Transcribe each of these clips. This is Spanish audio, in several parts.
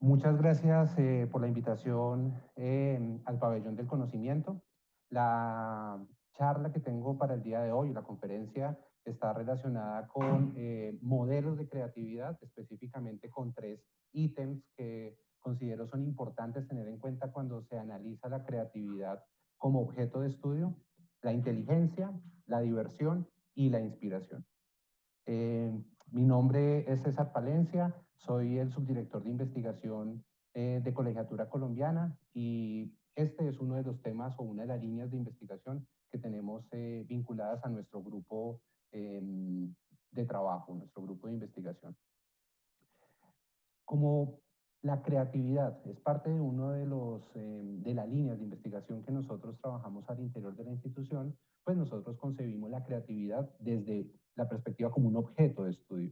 Muchas gracias por la invitación al Pabellón del Conocimiento. La charla que tengo para el día de hoy, la conferencia, está relacionada con modelos de creatividad, específicamente con tres ítems que considero son importantes tener en cuenta cuando se analiza la creatividad como objeto de estudio: la inteligencia, la diversión y la inspiración. Eh, Mi nombre es César Palencia, soy el subdirector de investigación de Colegiatura Colombiana, y este es uno de los temas o una de las líneas de investigación que tenemos vinculadas a nuestro grupo eh, de trabajo, nuestro grupo de investigación. Como la creatividad es parte de uno de de las líneas de investigación que nosotros trabajamos al interior de la institución, pues nosotros concebimos la creatividad desde la perspectiva como un objeto de estudio.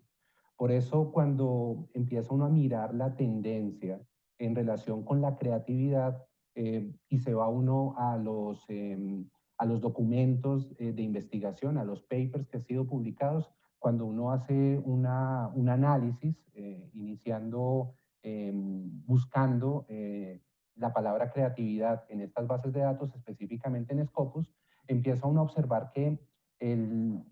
Por eso, cuando empieza uno a mirar la tendencia en relación con la creatividad y se va uno a los documentos de investigación, a los papers que han sido publicados, cuando uno hace un análisis, iniciando, buscando la palabra creatividad en estas bases de datos, específicamente en Scopus, empieza uno a observar que el,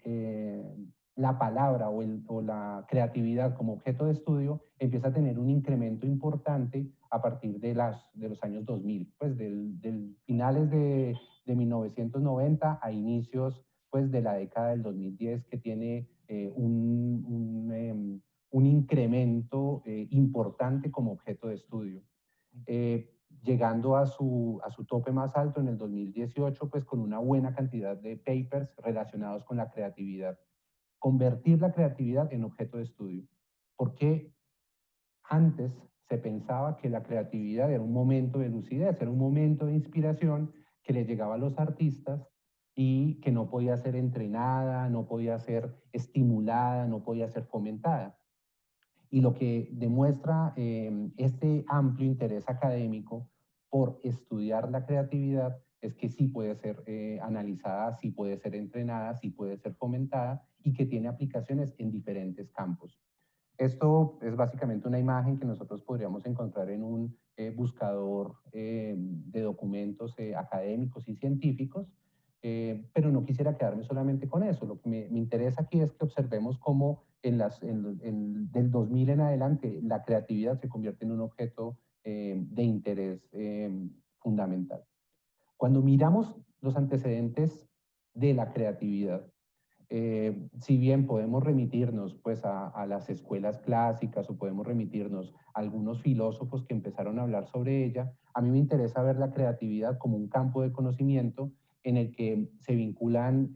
la palabra o la creatividad como objeto de estudio empieza a tener un incremento importante a partir de los años 2000, pues del finales de 1990 a inicios pues de la década del 2010, que tiene un incremento importante como objeto de estudio. Llegando a su tope más alto en el 2018, pues con una buena cantidad de papers relacionados con la creatividad. Convertir la creatividad en objeto de estudio. Porque antes se pensaba que la creatividad era un momento de lucidez, era un momento de inspiración que le llegaba a los artistas y que no podía ser entrenada, no podía ser estimulada, no podía ser fomentada. Y lo que demuestra este amplio interés académico por estudiar la creatividad es que sí puede ser analizada, sí puede ser entrenada, sí puede ser fomentada, y que tiene aplicaciones en diferentes campos. Esto es básicamente una imagen que nosotros podríamos encontrar en un buscador de documentos académicos y científicos, pero no quisiera quedarme solamente con eso. Lo que me interesa aquí es que observemos cómo del 2000 en adelante la creatividad se convierte en un objeto de interés fundamental. Cuando miramos los antecedentes de la creatividad, si bien podemos remitirnos pues a las escuelas clásicas o podemos remitirnos a algunos filósofos que empezaron a hablar sobre ella, a mí me interesa ver la creatividad como un campo de conocimiento en el que se vinculan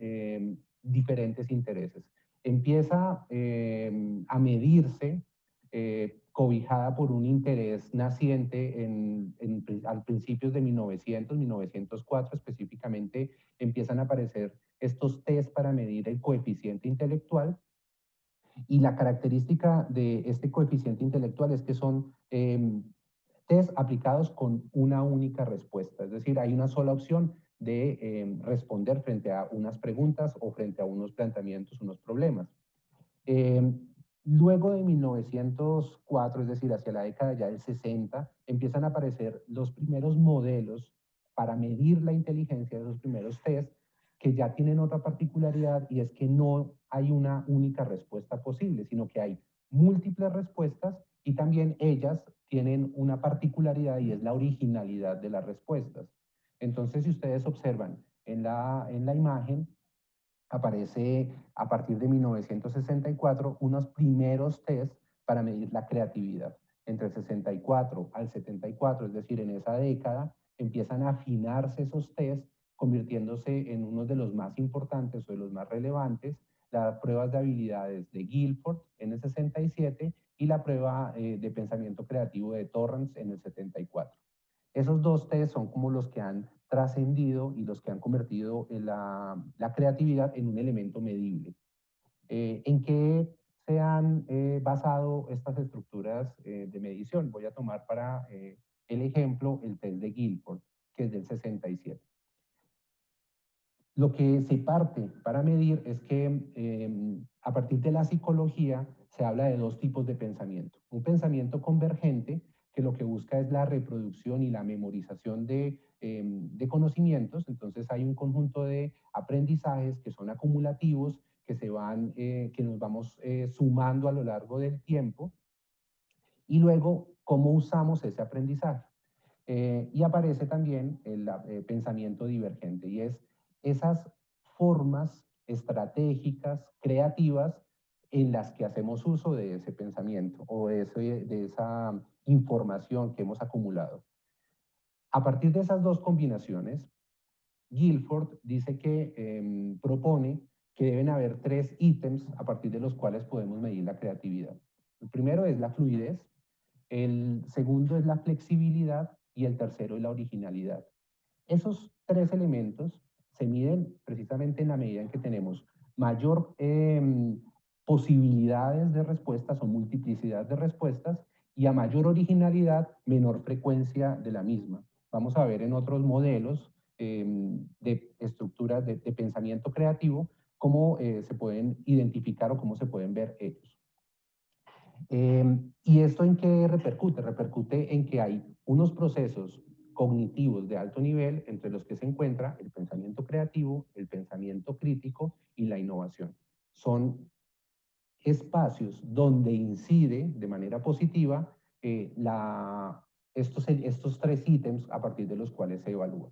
diferentes intereses. Empieza a medirse cobijada por un interés naciente a principios de 1904 específicamente. Empiezan a aparecer estos test para medir el coeficiente intelectual, y la característica de este coeficiente intelectual es que son test aplicados con una única respuesta, es decir, hay una sola opción de responder frente a unas preguntas o frente a unos planteamientos, unos problemas. Eh, Luego de 1904, es decir, hacia la década ya del 60, empiezan a aparecer los primeros modelos para medir la inteligencia, de esos primeros test, que ya tienen otra particularidad, y es que no hay una única respuesta posible, sino que hay múltiples respuestas, y también ellas tienen una particularidad y es la originalidad de las respuestas. Entonces, si ustedes observan en la imagen, aparece a partir de 1964 unos primeros test para medir la creatividad. Entre el 64 al 74, es decir, en esa década, empiezan a afinarse esos test, convirtiéndose en uno de los más importantes o de los más relevantes, las pruebas de habilidades de Guilford en el 67 y la prueba de pensamiento creativo de Torrance en el 74. Esos dos test son como los que han trascendido y los que han convertido la creatividad en un elemento medible. ¿En qué se han basado estas estructuras de medición? Voy a tomar para el ejemplo el test de Guilford, que es del 67. Lo que se parte para medir es que a partir de la psicología se habla de dos tipos de pensamiento. Un pensamiento convergente, que lo que busca es la reproducción y la memorización de conocimientos. Entonces hay un conjunto de aprendizajes que son acumulativos, que nos vamos sumando a lo largo del tiempo, y luego cómo usamos ese aprendizaje. Y aparece también el pensamiento divergente, y es esas formas estratégicas, creativas, en las que hacemos uso de ese pensamiento o de esa información que hemos acumulado. A partir de esas dos combinaciones, Guilford dice que propone que deben haber tres ítems a partir de los cuales podemos medir la creatividad. El primero es la fluidez, el segundo es la flexibilidad y el tercero es la originalidad. Esos tres elementos se miden precisamente en la medida en que tenemos mayor posibilidades de respuestas o multiplicidad de respuestas, y a mayor originalidad, menor frecuencia de la misma. Vamos a ver en otros modelos de estructuras de pensamiento creativo cómo se pueden identificar o cómo se pueden ver ellos. ¿Y esto en qué repercute? Repercute en que hay unos procesos cognitivos de alto nivel entre los que se encuentra el pensamiento creativo, el pensamiento crítico y la innovación. Son espacios donde incide de manera positiva estos tres ítems a partir de los cuales se evalúa.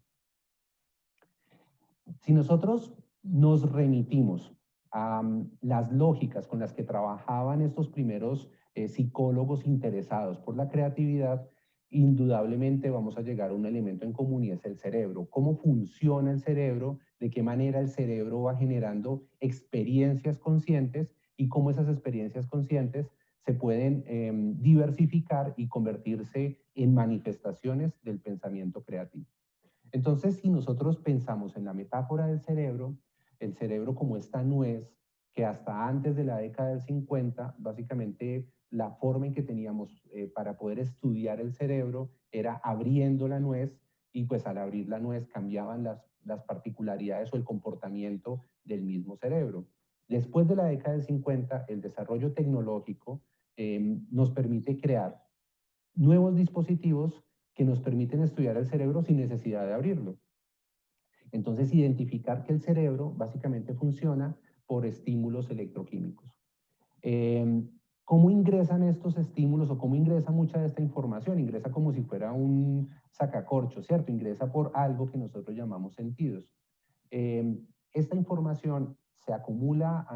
Si nosotros nos remitimos a las lógicas con las que trabajaban estos primeros psicólogos interesados por la creatividad, indudablemente vamos a llegar a un elemento en común, y es el cerebro. ¿Cómo funciona el cerebro? ¿De qué manera el cerebro va generando experiencias conscientes? Y cómo esas experiencias conscientes se pueden diversificar y convertirse en manifestaciones del pensamiento creativo. Entonces, si nosotros pensamos en la metáfora del cerebro, el cerebro como esta nuez, que hasta antes de la década del 50, básicamente la forma en que teníamos para poder estudiar el cerebro era abriendo la nuez, y pues al abrir la nuez cambiaban las particularidades o el comportamiento del mismo cerebro. Después de la década del 50, el desarrollo tecnológico nos permite crear nuevos dispositivos que nos permiten estudiar el cerebro sin necesidad de abrirlo. Entonces, identificar que el cerebro básicamente funciona por estímulos electroquímicos. ¿Cómo ingresan estos estímulos o cómo ingresa mucha de esta información? Ingresa como si fuera un sacacorcho, ¿cierto? Ingresa por algo que nosotros llamamos sentidos. Esta información se acumula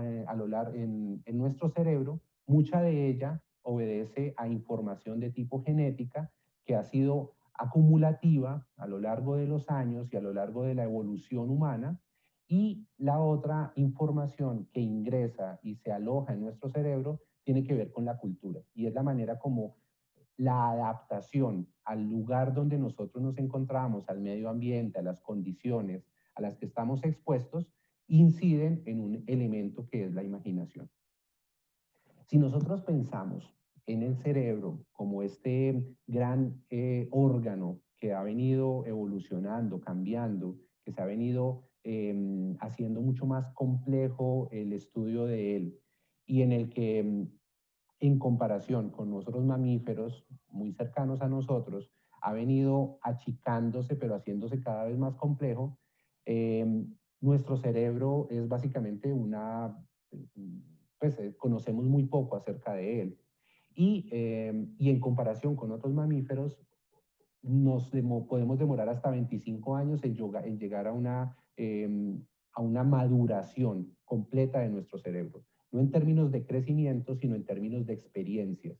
en nuestro cerebro. Mucha de ella obedece a información de tipo genética que ha sido acumulativa a lo largo de los años y a lo largo de la evolución humana, y la otra información que ingresa y se aloja en nuestro cerebro tiene que ver con la cultura, y es la manera como la adaptación al lugar donde nosotros nos encontramos, al medio ambiente, a las condiciones a las que estamos expuestos, inciden en un elemento que es la imaginación. Si nosotros pensamos en el cerebro como este gran órgano que ha venido evolucionando, cambiando, que se ha venido haciendo mucho más complejo el estudio de él, y en el que en comparación con otros mamíferos muy cercanos a nosotros, ha venido achicándose, pero haciéndose cada vez más complejo. Nuestro cerebro es básicamente conocemos muy poco acerca de él. Y en comparación con otros mamíferos, podemos demorar hasta 25 años en llegar a una maduración completa de nuestro cerebro. No en términos de crecimiento, sino en términos de experiencias.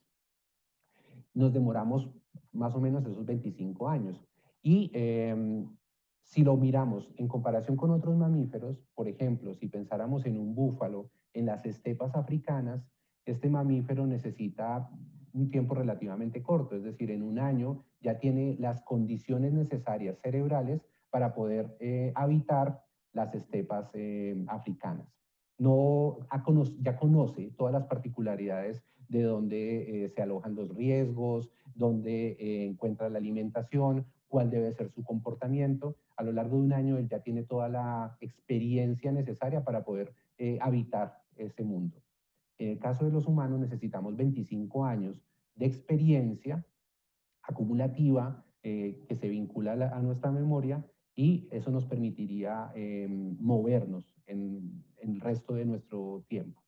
Nos demoramos más o menos esos 25 años. Y si lo miramos en comparación con otros mamíferos, por ejemplo, si pensáramos en un búfalo en las estepas africanas, este mamífero necesita un tiempo relativamente corto, es decir, en un año ya tiene las condiciones necesarias cerebrales para poder habitar las estepas africanas. Ya conoce todas las particularidades de dónde se alojan los riesgos, dónde encuentra la alimentación, cuál debe ser su comportamiento. A lo largo de un año él ya tiene toda la experiencia necesaria para poder habitar ese mundo. En el caso de los humanos necesitamos 25 años de experiencia acumulativa que se vincula a nuestra memoria, y eso nos permitiría movernos en el resto de nuestro tiempo.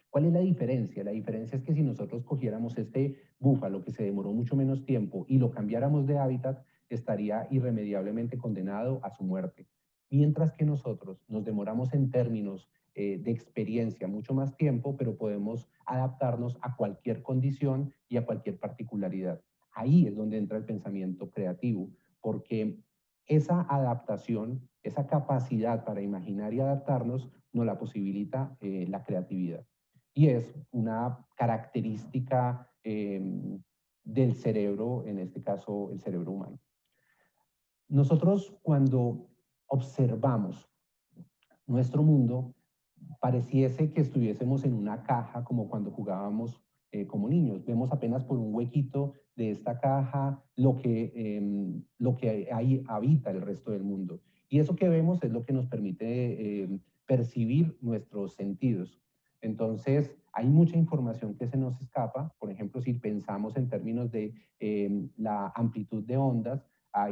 ¿Cuál es la diferencia? La diferencia es que si nosotros cogiéramos este búfalo que se demoró mucho menos tiempo y lo cambiáramos de hábitat, estaría irremediablemente condenado a su muerte. Mientras que nosotros nos demoramos en términos de experiencia mucho más tiempo, pero podemos adaptarnos a cualquier condición y a cualquier particularidad. Ahí es donde entra el pensamiento creativo, porque esa adaptación, esa capacidad para imaginar y adaptarnos, nos la posibilita la creatividad. Y es una característica del cerebro, en este caso el cerebro humano. Nosotros cuando observamos nuestro mundo, pareciese que estuviésemos en una caja como cuando jugábamos como niños. Vemos apenas por un huequito de esta caja lo que ahí habita el resto del mundo. Y eso que vemos es lo que nos permite percibir nuestros sentidos. Entonces, hay mucha información que se nos escapa. Por ejemplo, si pensamos en términos de la amplitud de ondas,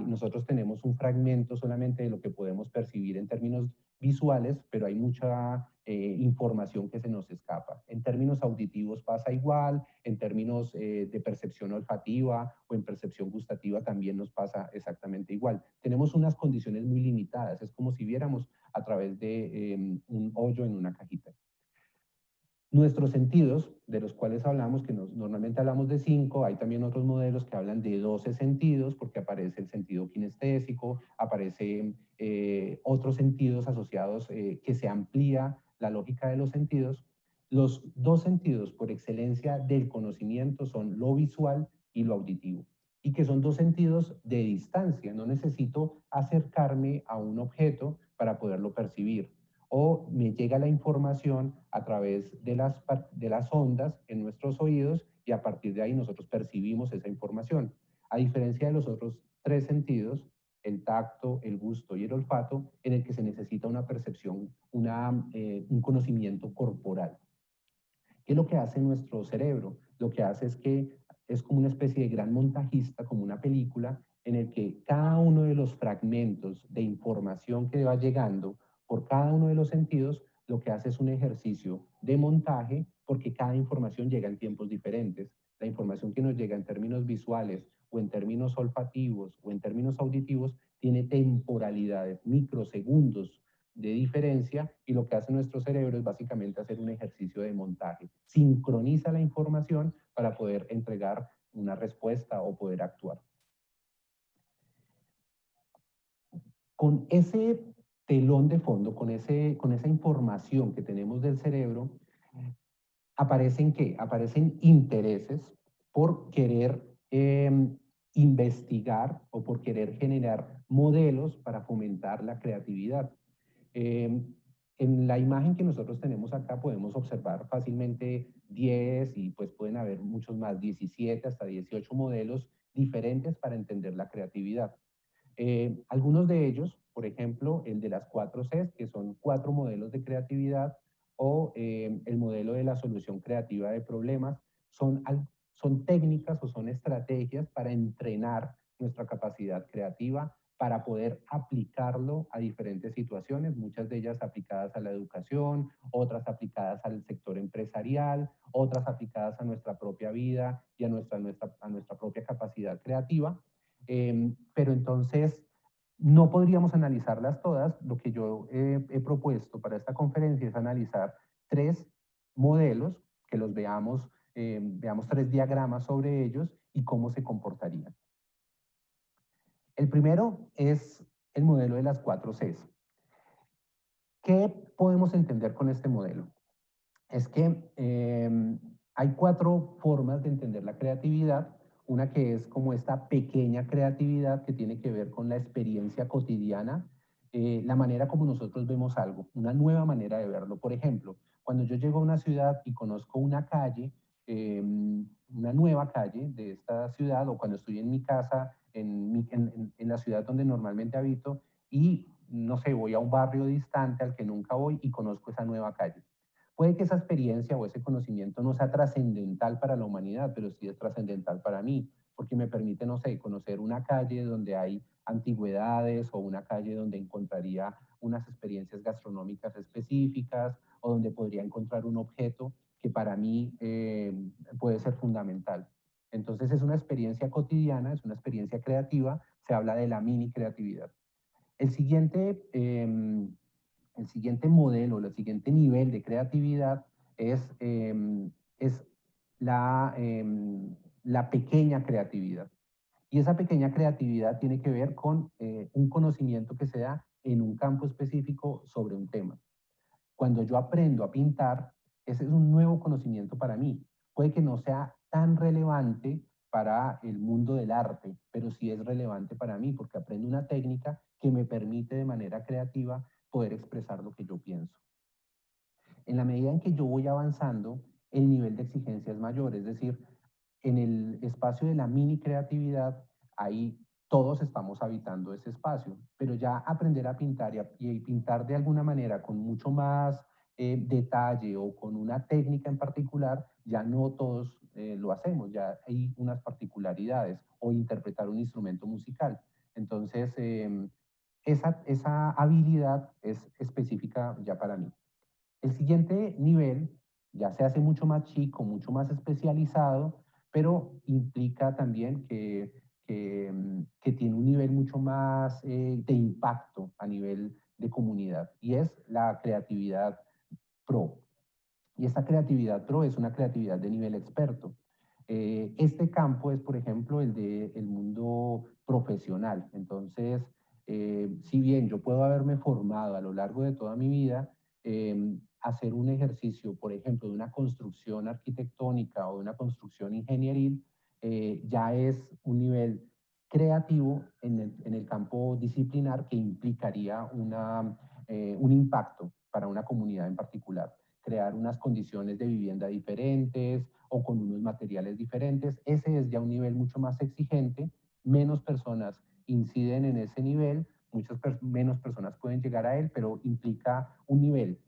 nosotros tenemos un fragmento solamente de lo que podemos percibir en términos visuales, pero hay mucha información que se nos escapa. En términos auditivos pasa igual, en términos de percepción olfativa o en percepción gustativa también nos pasa exactamente igual. Tenemos unas condiciones muy limitadas, es como si viéramos a través de un hoyo en una cajita. Nuestros sentidos, de los cuales hablamos, que normalmente hablamos de 5, hay también otros modelos que hablan de 12 sentidos, porque aparece el sentido kinestésico, aparecen otros sentidos asociados que se amplía la lógica de los sentidos. Los dos sentidos por excelencia del conocimiento son lo visual y lo auditivo, y que son dos sentidos de distancia. No necesito acercarme a un objeto para poderlo percibir, o me llega la información a través de las ondas en nuestros oídos y a partir de ahí nosotros percibimos esa información. A diferencia de los otros tres sentidos, el tacto, el gusto y el olfato, en el que se necesita una percepción, un conocimiento corporal. ¿Qué es lo que hace nuestro cerebro? Lo que hace es que es como una especie de gran montajista, como una película, en el que cada uno de los fragmentos de información que va llegando por cada uno de los sentidos, lo que hace es un ejercicio de montaje, porque cada información llega en tiempos diferentes. La información que nos llega en términos visuales o en términos olfativos o en términos auditivos tiene temporalidades, microsegundos de diferencia, y lo que hace nuestro cerebro es básicamente hacer un ejercicio de montaje. Sincroniza la información para poder entregar una respuesta o poder actuar. Con ese telón de fondo, con esa información que tenemos del cerebro, ¿aparecen qué? Aparecen intereses por querer investigar o por querer generar modelos para fomentar la creatividad. Eh, en la imagen que nosotros tenemos acá podemos observar fácilmente 10 y pues pueden haber muchos más, 17 hasta 18 modelos diferentes para entender la creatividad. Algunos de ellos, por ejemplo, el de las 4 Cs, que son 4 modelos de creatividad, o el modelo de la solución creativa de problemas, son técnicas o son estrategias para entrenar nuestra capacidad creativa, para poder aplicarlo a diferentes situaciones, muchas de ellas aplicadas a la educación, otras aplicadas al sector empresarial, otras aplicadas a nuestra propia vida y a nuestra propia capacidad creativa. Pero entonces no podríamos analizarlas todas. Lo que yo he propuesto para esta conferencia es analizar 3 modelos, que los veamos 3 diagramas sobre ellos y cómo se comportarían. El primero es el modelo de las 4 Cs. ¿Qué podemos entender con este modelo? Es que hay 4 formas de entender la creatividad. Una que es como esta pequeña creatividad que tiene que ver con la experiencia cotidiana, la manera como nosotros vemos algo, una nueva manera de verlo. Por ejemplo, cuando yo llego a una ciudad y conozco una calle, una nueva calle de esta ciudad, o cuando estoy en mi casa, en la ciudad donde normalmente habito, y no sé, voy a un barrio distante al que nunca voy y conozco esa nueva calle. Puede que esa experiencia o ese conocimiento no sea trascendental para la humanidad, pero sí es trascendental para mí, porque me permite, no sé, conocer una calle donde hay antigüedades o una calle donde encontraría unas experiencias gastronómicas específicas o donde podría encontrar un objeto que para mí puede ser fundamental. Entonces es una experiencia cotidiana, es una experiencia creativa, se habla de la mini creatividad. El siguiente, el siguiente modelo, el siguiente nivel de creatividad es la pequeña creatividad. Y esa pequeña creatividad tiene que ver con un conocimiento que se da en un campo específico sobre un tema. Cuando yo aprendo a pintar, ese es un nuevo conocimiento para mí. Puede que no sea tan relevante para el mundo del arte, pero sí es relevante para mí porque aprendo una técnica que me permite de manera creativa poder expresar lo que yo pienso. En la medida en que yo voy avanzando, el nivel de exigencia es mayor, es decir, en el espacio de la mini creatividad, ahí todos estamos habitando ese espacio, pero ya aprender a pintar y pintar de alguna manera con mucho más detalle o con una técnica en particular, ya no todos lo hacemos, ya hay unas particularidades o interpretar un instrumento musical. Entonces, esa habilidad es específica ya para mí. El siguiente nivel ya se hace mucho más chico, mucho más especializado, pero implica también que tiene un nivel mucho más de impacto a nivel de comunidad y es la creatividad pro. Y esta creatividad pro es una creatividad de nivel experto. Este campo es, por ejemplo, el del mundo profesional. Entonces, si bien yo puedo haberme formado a lo largo de toda mi vida, hacer un ejercicio, por ejemplo, de una construcción arquitectónica o de una construcción ingenieril, ya es un nivel creativo en el campo disciplinar que implicaría un impacto para una comunidad en particular. Crear unas condiciones de vivienda diferentes o con unos materiales diferentes. Ese es ya un nivel mucho más exigente, menos personas inciden en ese nivel, menos personas pueden llegar a él, pero implica un nivel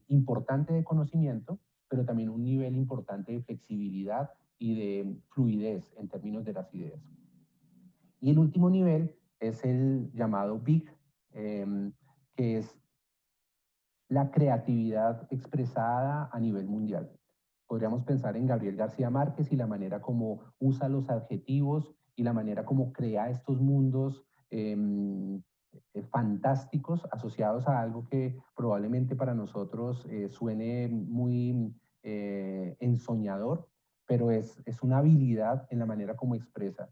importante de conocimiento, pero también un nivel importante de flexibilidad y de fluidez en términos de las ideas. Y el último nivel es el llamado BIG, que es la creatividad expresada a nivel mundial. Podríamos pensar en Gabriel García Márquez y la manera como usa los adjetivos y la manera como crea estos mundos fantásticos asociados a algo que probablemente para nosotros suene muy ensoñador, pero es una habilidad en la manera como expresa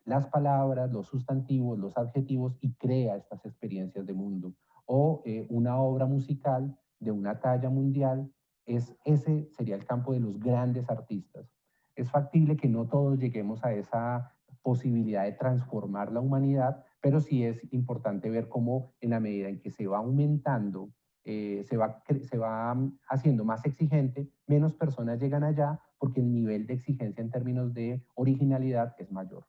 las palabras, los sustantivos, los adjetivos y crea estas experiencias de mundo. O una obra musical de una talla mundial, ese sería el campo de los grandes artistas. Es factible que no todos lleguemos a esa posibilidad de transformar la humanidad, pero sí es importante ver cómo en la medida en que se va aumentando, se va haciendo más exigente, menos personas llegan allá porque el nivel de exigencia en términos de originalidad es mayor.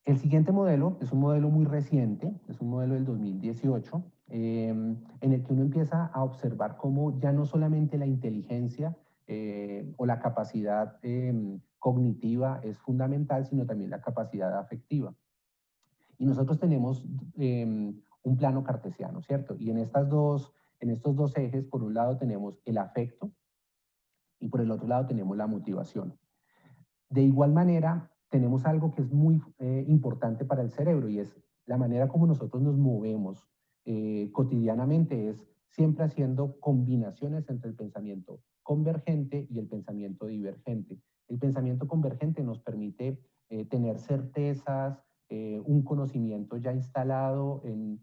El siguiente modelo es un modelo muy reciente, es un modelo del 2018, en el que uno empieza a observar cómo ya no solamente la inteligencia o la capacidad cognitiva es fundamental, sino también la capacidad afectiva. Y nosotros tenemos un plano cartesiano, ¿cierto? Y en estos dos ejes, por un lado tenemos el afecto y por el otro lado tenemos la motivación. De igual manera, tenemos algo que es muy importante para el cerebro y es la manera como nosotros nos movemos cotidianamente es siempre haciendo combinaciones entre el pensamiento convergente y el pensamiento divergente. El pensamiento convergente nos permite tener certezas, un conocimiento ya instalado en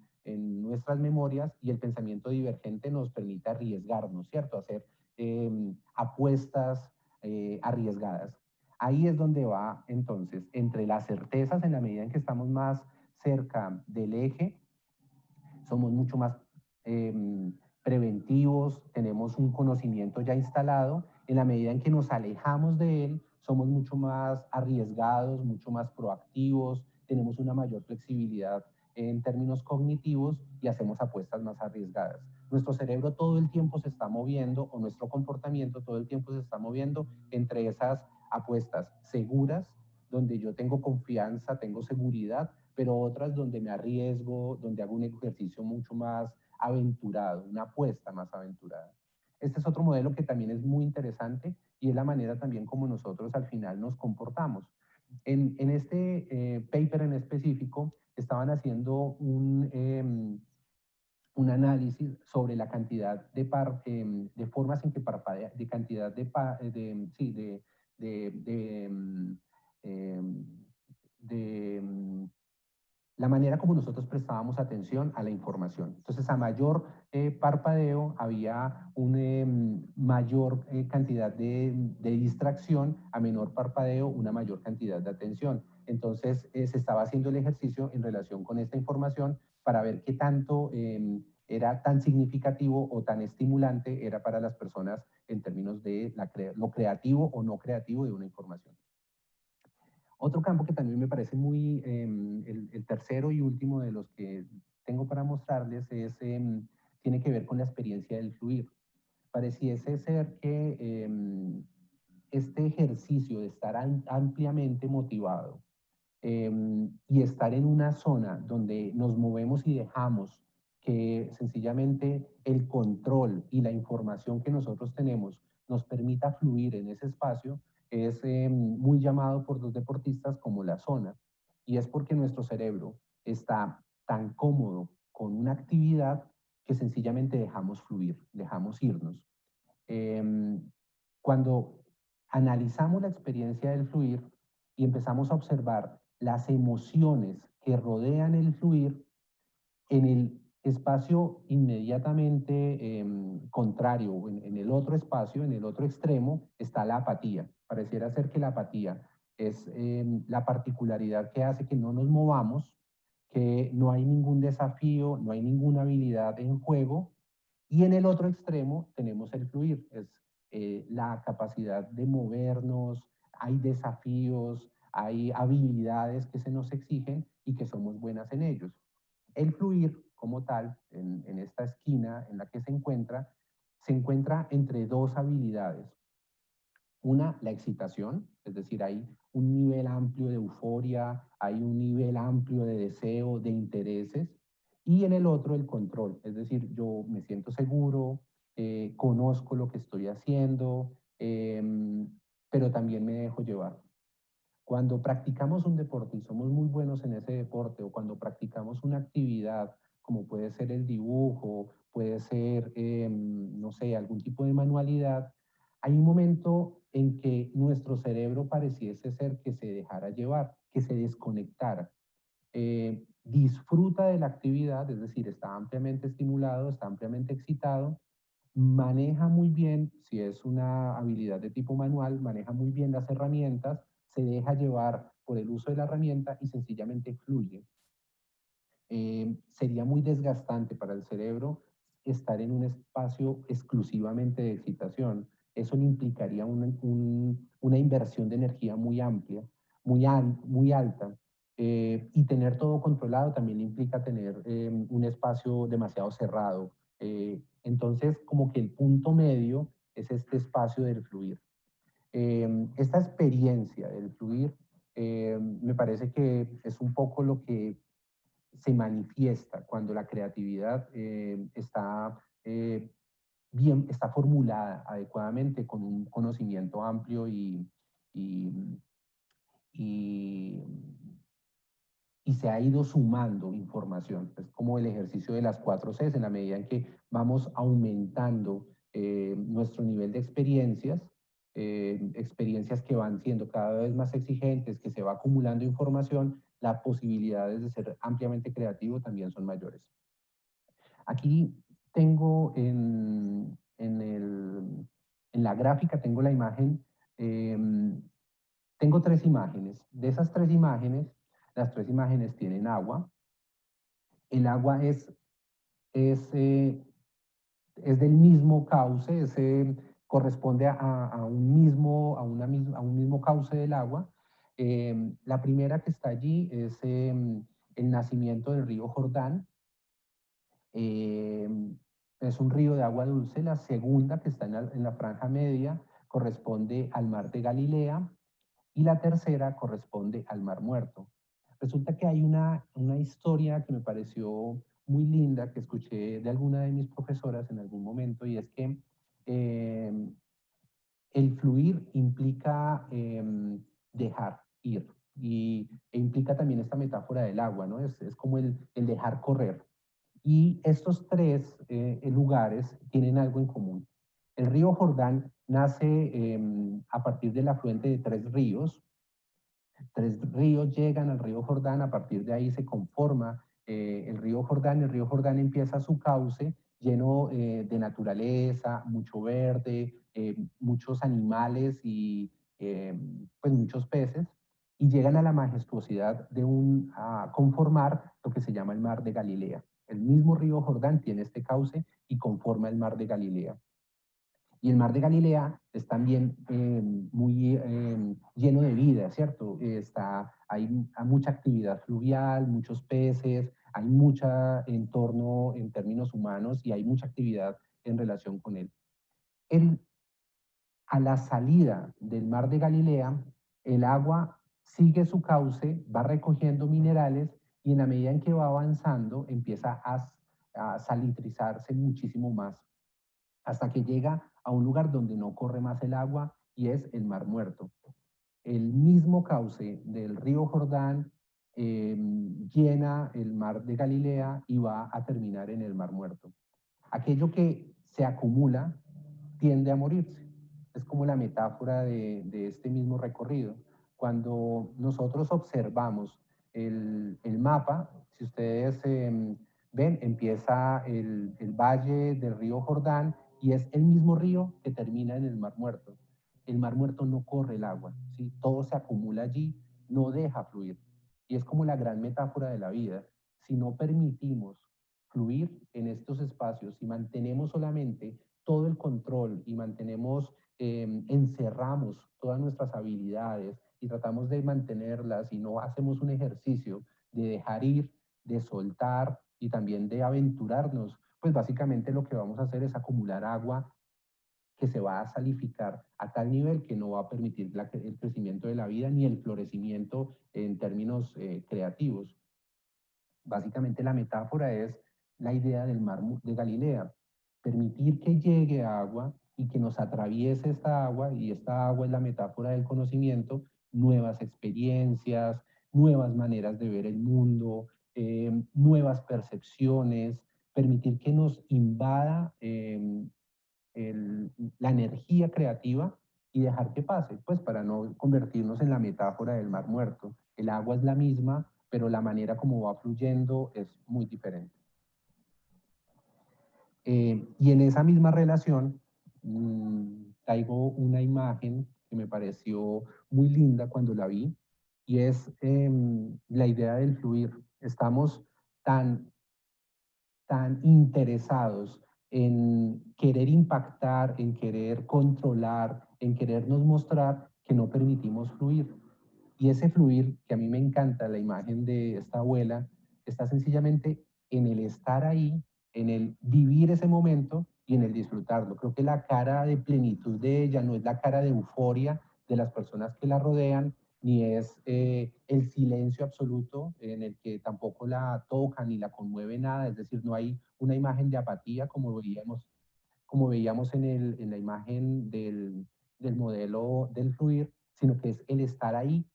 nuestras memorias y el pensamiento divergente nos permite arriesgarnos, ¿cierto? Hacer apuestas arriesgadas. Ahí es donde va entonces, entre las certezas, en la medida en que estamos más cerca del eje, somos mucho más preventivos, tenemos un conocimiento ya instalado, en la medida en que nos alejamos de él, somos mucho más arriesgados, mucho más proactivos, tenemos una mayor flexibilidad en términos cognitivos y hacemos apuestas más arriesgadas. Nuestro cerebro todo el tiempo se está moviendo, o nuestro comportamiento todo el tiempo se está moviendo entre esas apuestas seguras, donde yo tengo confianza, tengo seguridad, pero otras donde me arriesgo, donde hago un ejercicio mucho más aventurado, una apuesta más aventurada. Este es otro modelo que también es muy interesante y es la manera también como nosotros al final nos comportamos. En este paper en específico estaban haciendo un análisis sobre la cantidad de formas en que parpadea, de cantidad sí, em, de la manera como nosotros prestábamos atención a la información. Entonces, a mayor parpadeo había una mayor cantidad de distracción, a menor parpadeo una mayor cantidad de atención. Entonces, se estaba haciendo el ejercicio en relación con esta información para ver qué tanto era tan significativo o tan estimulante era para las personas en términos de lo creativo o no creativo de una información. Otro campo que también me parece muy, el tercero y último de los que tengo para mostrarles tiene que ver con la experiencia del fluir. Pareciese ser que este ejercicio de estar ampliamente motivado y estar en una zona donde nos movemos y dejamos que sencillamente el control y la información que nosotros tenemos nos permita fluir en ese espacio, es muy llamado por los deportistas como la zona. Y es porque nuestro cerebro está tan cómodo con una actividad que sencillamente dejamos fluir, dejamos irnos. Cuando analizamos la experiencia del fluir y empezamos a observar las emociones que rodean el fluir, en el espacio inmediatamente contrario, en el otro espacio, en el otro extremo, está la apatía. Pareciera ser que la apatía es la particularidad que hace que no nos movamos, que no hay ningún desafío, no hay ninguna habilidad en juego. Y en el otro extremo tenemos el fluir, es la capacidad de movernos, hay desafíos, hay habilidades que se nos exigen y que somos buenas en ellos. El fluir como tal, en esta esquina en la que se encuentra entre dos habilidades. Una, la excitación, es decir, hay un nivel amplio de euforia, hay un nivel amplio de deseo, de intereses, y en el otro el control, es decir, yo me siento seguro, conozco lo que estoy haciendo, pero también me dejo llevar. Cuando practicamos un deporte y somos muy buenos en ese deporte, o cuando practicamos una actividad como puede ser el dibujo, puede ser, no sé, algún tipo de manualidad, hay un momento en que nuestro cerebro pareciese ser que se dejara llevar, que se desconectara. Disfruta de la actividad, es decir, está ampliamente estimulado, está ampliamente excitado, maneja muy bien, si es una habilidad de tipo manual, maneja muy bien las herramientas, se deja llevar por el uso de la herramienta y sencillamente fluye. Sería muy desgastante para el cerebro estar en un espacio exclusivamente de excitación. Eso le implicaría una inversión de energía muy amplia, muy alta. Y tener todo controlado también implica tener un espacio demasiado cerrado. Entonces, como que el punto medio es este espacio del fluir. Esta experiencia del fluir me parece que es un poco lo que se manifiesta cuando la creatividad está formulada adecuadamente con un conocimiento amplio y, y, y se ha ido sumando información. Es como el ejercicio de las 4 Cs, en la medida en que vamos aumentando nuestro nivel de experiencias, experiencias que van siendo cada vez más exigentes, que se va acumulando información, las posibilidades de ser ampliamente creativo también son mayores. Aquí tengo en la gráfica, tengo la imagen, tengo 3 imágenes. De esas 3 imágenes, las 3 imágenes tienen agua. El agua es del mismo cauce, corresponde a un mismo cauce del agua. La primera que está allí es el nacimiento del río Jordán. Es un río de agua dulce. La segunda, que está en la franja media, corresponde al mar de Galilea, y la tercera corresponde al Mar Muerto. Resulta que hay una historia que me pareció muy linda, que escuché de alguna de mis profesoras en algún momento, y es que eh, el fluir implica dejar ir, e implica también esta metáfora del agua, ¿no? Es como el dejar correr. Y estos tres lugares tienen algo en común. El río Jordán nace a partir del afluente de tres ríos. Tres ríos llegan al río Jordán, a partir de ahí se conforma el río Jordán. El río Jordán empieza su cauce lleno de naturaleza, mucho verde, muchos animales y pues muchos peces, y llegan a la majestuosidad de conformar lo que se llama el mar de Galilea. El mismo río Jordán tiene este cauce y conforma el mar de Galilea. Y el mar de Galilea es también muy lleno de vida, ¿cierto? Hay mucha actividad fluvial, muchos peces, hay mucha entorno en términos humanos y hay mucha actividad en relación con él. En, a la salida del mar de Galilea, el agua sigue su cauce, va recogiendo minerales y en la medida en que va avanzando empieza a salitrizarse muchísimo más, hasta que llega a un lugar donde no corre más el agua y es el Mar Muerto. El mismo cauce del río Jordán llena el mar de Galilea y va a terminar en el Mar Muerto. Aquello que se acumula tiende a morirse. Es como la metáfora de este mismo recorrido. Cuando nosotros observamos el mapa, si ustedes ven, empieza el valle del río Jordán y es el mismo río que termina en el Mar Muerto. El Mar Muerto no corre el agua, ¿sí? Todo se acumula allí, no deja fluir. Y es como la gran metáfora de la vida. Si no permitimos fluir en estos espacios y mantenemos solamente todo el control y encerramos todas nuestras habilidades y tratamos de mantenerlas y no hacemos un ejercicio de dejar ir, de soltar y también de aventurarnos, pues básicamente lo que vamos a hacer es acumular agua que se va a salificar a tal nivel que no va a permitir el crecimiento de la vida ni el florecimiento en términos creativos. Básicamente la metáfora es la idea del mar de Galilea, permitir que llegue agua y que nos atraviese esta agua, y esta agua es la metáfora del conocimiento, nuevas experiencias, nuevas maneras de ver el mundo, nuevas percepciones, permitir que nos invada la energía creativa y dejar que pase, pues para no convertirnos en la metáfora del mar muerto. El agua es la misma, pero la manera como va fluyendo es muy diferente. Y en esa misma relación, traigo una imagen que me pareció muy linda cuando la vi, y es la idea del fluir. Estamos tan tan interesados en querer impactar, en querer controlar, en querernos mostrar, que no permitimos fluir. Y ese fluir, que a mí me encanta la imagen de esta abuela, está sencillamente en el estar ahí, en el vivir ese momento y en el disfrutarlo. Creo que la cara de plenitud de ella no es la cara de euforia de las personas que la rodean, ni es el silencio absoluto en el que tampoco la toca ni la conmueve nada, es decir, no hay una imagen de apatía como veíamos en la imagen del modelo del fluir, sino que es el estar ahí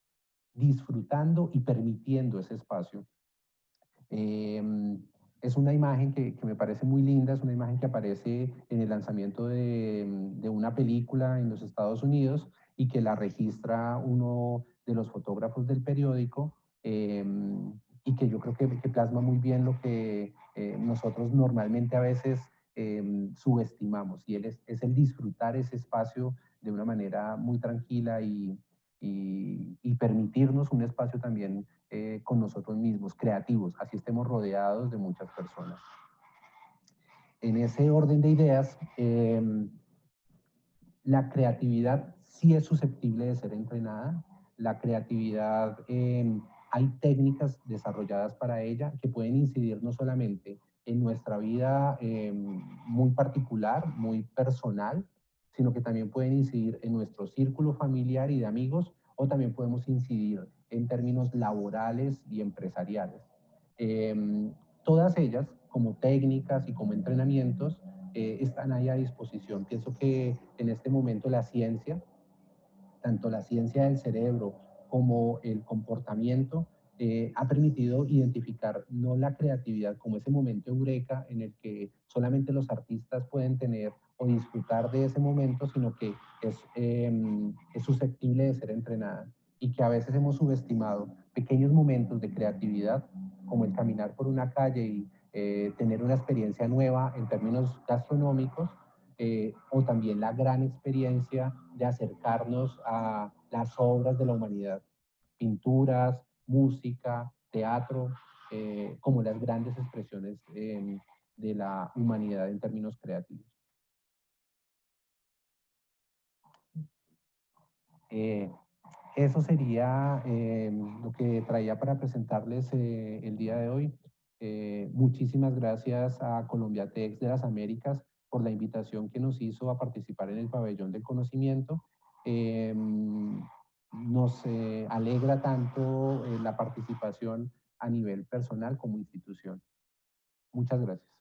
disfrutando y permitiendo ese espacio. Es una imagen que me parece muy linda, es una imagen que aparece en el lanzamiento de una película en los Estados Unidos y que la registra uno de los fotógrafos del periódico, y que yo creo que plasma muy bien lo que nosotros normalmente a veces subestimamos, y es el disfrutar ese espacio de una manera muy tranquila y permitirnos un espacio también con nosotros mismos, creativos, así estemos rodeados de muchas personas. En ese orden de ideas, la creatividad sí es susceptible de ser entrenada. La creatividad hay técnicas desarrolladas para ella que pueden incidir no solamente en nuestra vida muy particular, muy personal, sino que también pueden incidir en nuestro círculo familiar y de amigos, o también podemos incidir en términos laborales y empresariales. Eh, Todas ellas, como técnicas y como entrenamientos, están ahí a disposición. Pienso que en este momento la ciencia, tanto la ciencia del cerebro como el comportamiento, ha permitido identificar no la creatividad como ese momento eureka en el que solamente los artistas pueden tener o disfrutar de ese momento, sino que es susceptible de ser entrenada y que a veces hemos subestimado pequeños momentos de creatividad, como el caminar por una calle y tener una experiencia nueva en términos gastronómicos, o también la gran experiencia de acercarnos a las obras de la humanidad, pinturas, música, teatro, como las grandes expresiones de la humanidad en términos creativos. Eh, Eso sería lo que traía para presentarles el día de hoy. Muchísimas gracias a Colombiatex de las Américas por la invitación que nos hizo a participar en el pabellón del conocimiento. Nos alegra tanto la participación a nivel personal como institución. Muchas gracias.